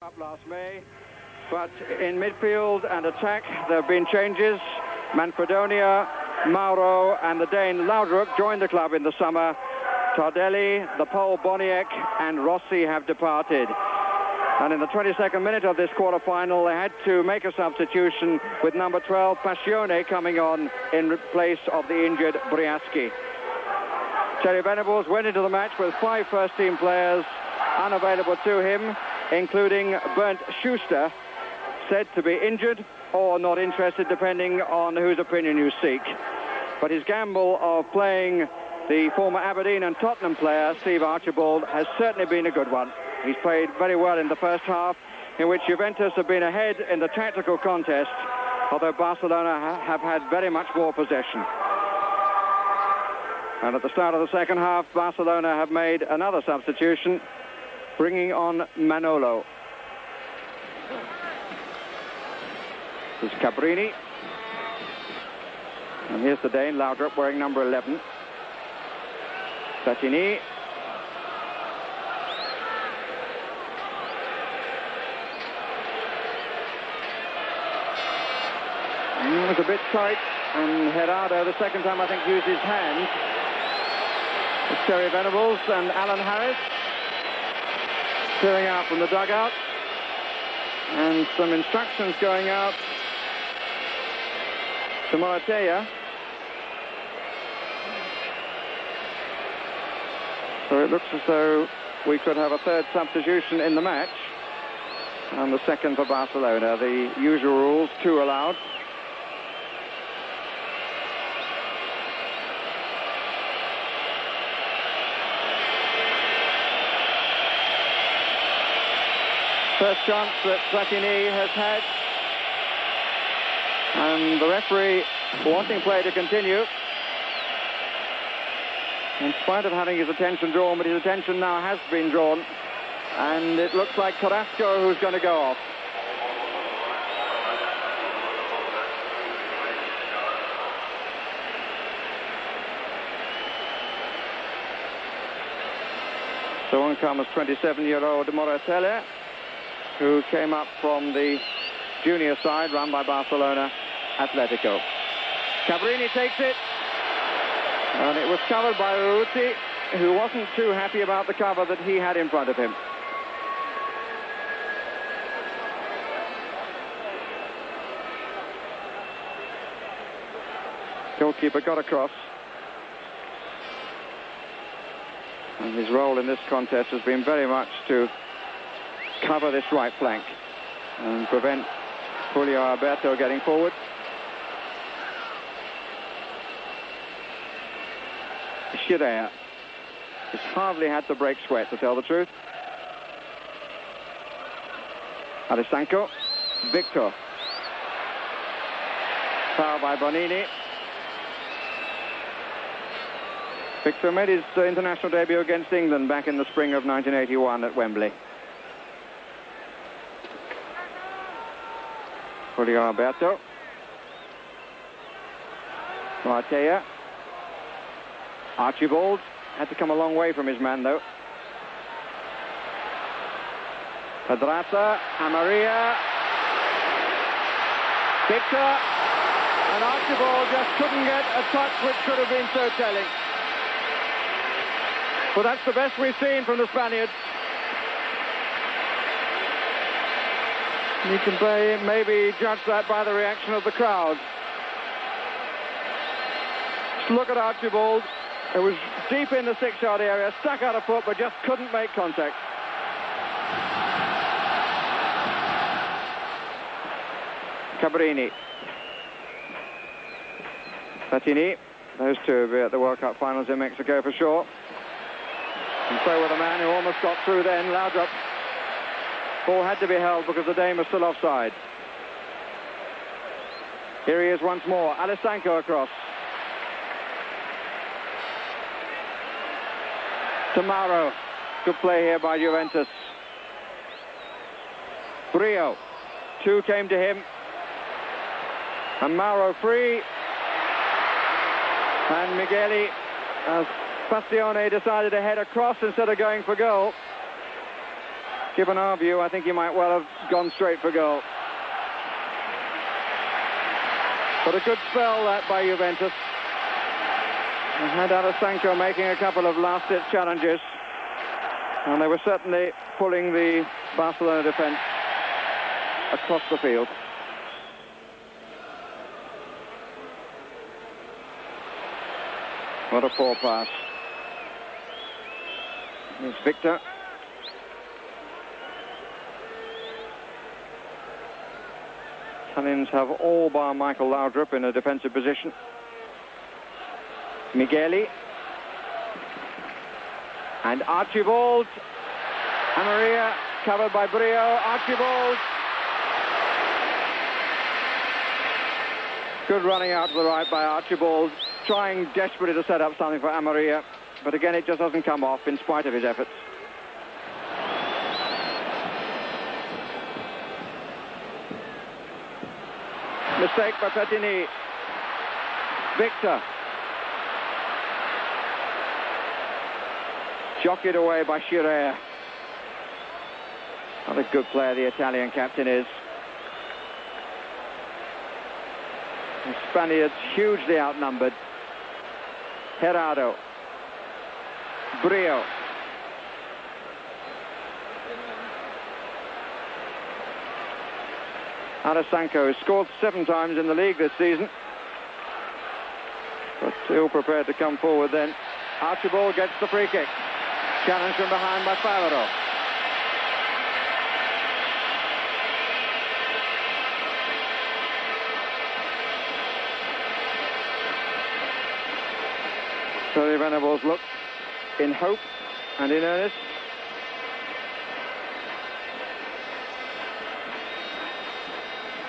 Up last May, but in midfield and attack there have been changes. Manfredonia, Mauro and the Dane Laudrup joined the club in the summer. Tardelli, the Pole Boniek and Rossi have departed. And in the 22nd minute of this quarter-final, they had to make a substitution with number 12, Passione, coming on in place of the injured Briaschi. Terry Venables went into the match with 5 first-team players unavailable to him, including Bernd Schuster, said to be injured or not interested, depending on whose opinion you seek. But his gamble of playing the former Aberdeen and Tottenham player, Steve Archibald, has certainly been a good one. He's played very well in the first half, in which Juventus have been ahead in the tactical contest, although Barcelona have had very much more possession. And at the start of the second half, Barcelona have made another substitution, bringing on Manolo. This is Cabrini. And here's the Dane, Laudrup, wearing number 11. Platini. It was a bit tight, and Gerardo, the second time I think, used his hands. It's Terry Venables and Alan Harris clearing out from the dugout, and some instructions going out to Moratea. So it looks as though we could have a third substitution in the match, and the second for Barcelona. The usual rules, 2 allowed. First chance that Platini has had, and the referee wanting play to continue in spite of having his attention drawn, but his attention now has been drawn, and it looks like Carrasco who's going to go off. So on comes 27-year-old Moratella, who came up from the junior side run by Barcelona Atletico. Cabrini takes it, and it was covered by Ruti, who wasn't too happy about the cover that he had in front of him. Goalkeeper got across, and his role in this contest has been very much to cover this right flank and prevent Julio Alberto getting forward. Schirea has hardly had to break sweat, to tell the truth. Alessanco, Victor. Foul by Bonini. Victor made his international debut against England back in the spring of 1981 at Wembley. Julio Alberto. Moratea. Archibald had to come a long way from his man, though. Pedraza, Amaria. Victor. And Archibald just couldn't get a touch which should have been so telling. But that's the best we've seen from the Spaniards. You can maybe judge that by the reaction of the crowd. Just look at Archibald. It was deep in the 6-yard area, stuck out a foot, but just couldn't make contact. Cabrini. Platini. Those two will be at the World Cup finals in Mexico for sure. And so with a man who almost got through then, Laudrup. Ball had to be held because the Dane was still offside. Here he is once more. Alessanco across. Tomaro. Good play here by Juventus. Brio. 2 came to him. And Mauro free. And Migueli, as Passione decided to head across instead of going for goal. Given our view, I think he might well have gone straight for goal. But a good spell that by Juventus. They had Alessanco making a couple of last-ditch challenges. And they were certainly pulling the Barcelona defence across the field. What a poor pass. Here's Victor. Italians have all bar Michael Laudrup in a defensive position. Migueli. And Archibald. Amaria covered by Brio. Archibald. Good running out to the right by Archibald, trying desperately to set up something for Amaria, but again it just doesn't come off in spite of his efforts. Mistake by Platini. Victor. Jockeyed away by Schirer. What a good player the Italian captain is. The Spaniards hugely outnumbered. Gerardo. Brio. Alessanco has scored 7 times in the league this season, but still prepared to come forward then. Archibald gets the free kick. Challenge from behind by Favaro. So the Venables look in hope and in earnest.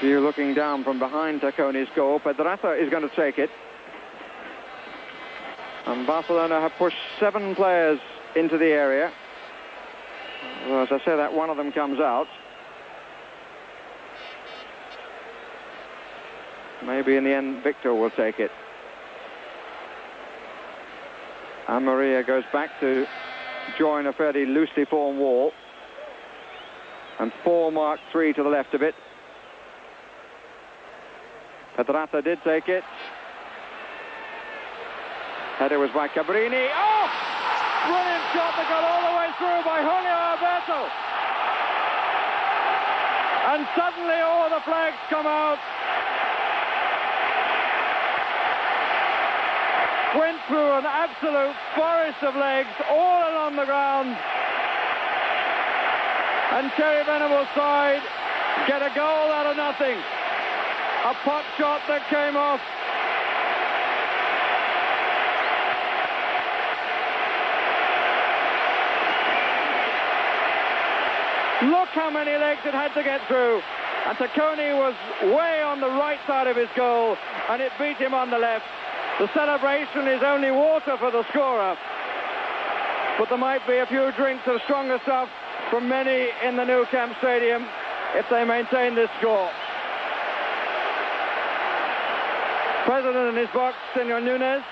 View looking down from behind Tacconi's goal. Pedraza is going to take it. And Barcelona have pushed 7 players into the area. Well, as I say that, one of them comes out. Maybe in the end Victor will take it. And Maria goes back to join a fairly loosely formed wall. And 4 mark 3 to the left of it. Pedraza did take it. Header was by Cabrini. Oh! Brilliant shot that got all the way through by Julio Alberto. And suddenly all the flags come out. Went through an absolute forest of legs all along the ground. And Terry Venables' side get a goal out of nothing. A pot shot that came off. Look how many legs it had to get through. And Tacconi was way on the right side of his goal, and it beat him on the left. The celebration is only water for the scorer, but there might be a few drinks of stronger stuff from many in the Nou Camp Stadium if they maintain this score. President in his box, Senor Nunes.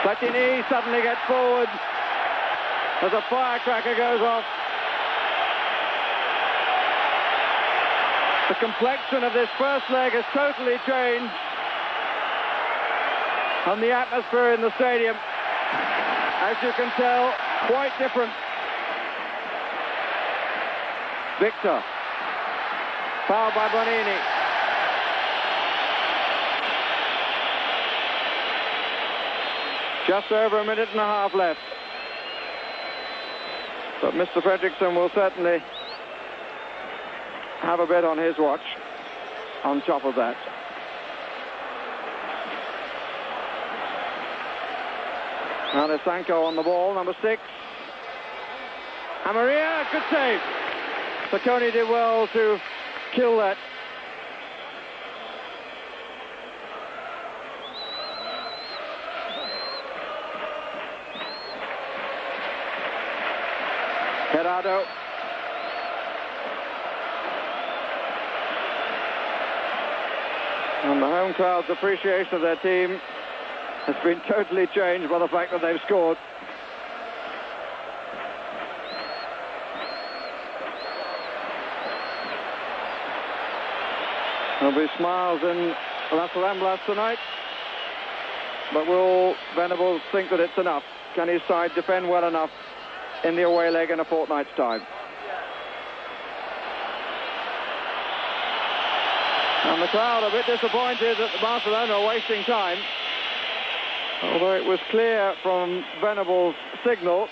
Platini suddenly gets forward as a firecracker goes off. The complexion of this first leg has totally changed, and the atmosphere in the stadium, as you can tell, quite different. Victor. Foul by Bonini. Just over a minute and a half left. But Mr. Fredriksson will certainly have a bit on his watch on top of that. Alessanco on the ball, number 6. Amaria, good save. Tacconi did well to kill that. Gerardo. And the home home crowd's appreciation of their team has been totally changed by the fact that they've scored. There'll be smiles in Las Ramblas tonight, but will Venables think that it's enough? Can his side defend well enough in the away leg in a fortnight's time? And the crowd a bit disappointed that Barcelona are wasting time, although it was clear from Venables' signal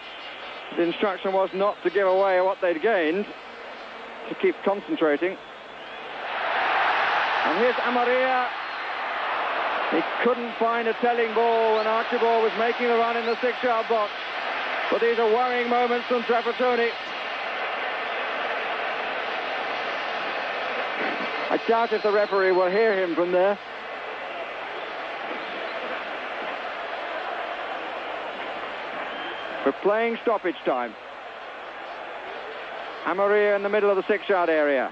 the instruction was not to give away what they'd gained, to keep concentrating. And here's Amaria. He couldn't find a telling ball when Archibald was making the run in the 6-yard box. But these are worrying moments from Trapattoni. I doubt if the referee will hear him from there. We're playing stoppage time. Amaria in the middle of the 6-yard area.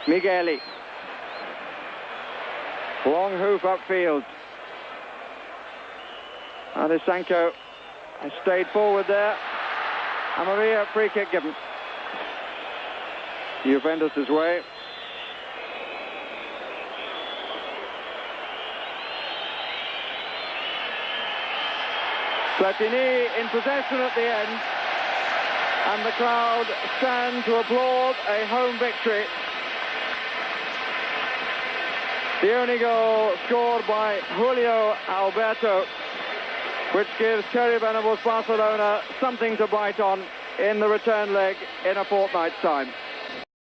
Migueli. Long hoof upfield. Adesanko has stayed forward there. Amaria, free kick given. Juventus' way. Platini in possession at the end, and the crowd stand to applaud a home victory. The only goal scored by Julio Alberto, which gives Terry Venables' Barcelona something to bite on in the return leg in a fortnight's time.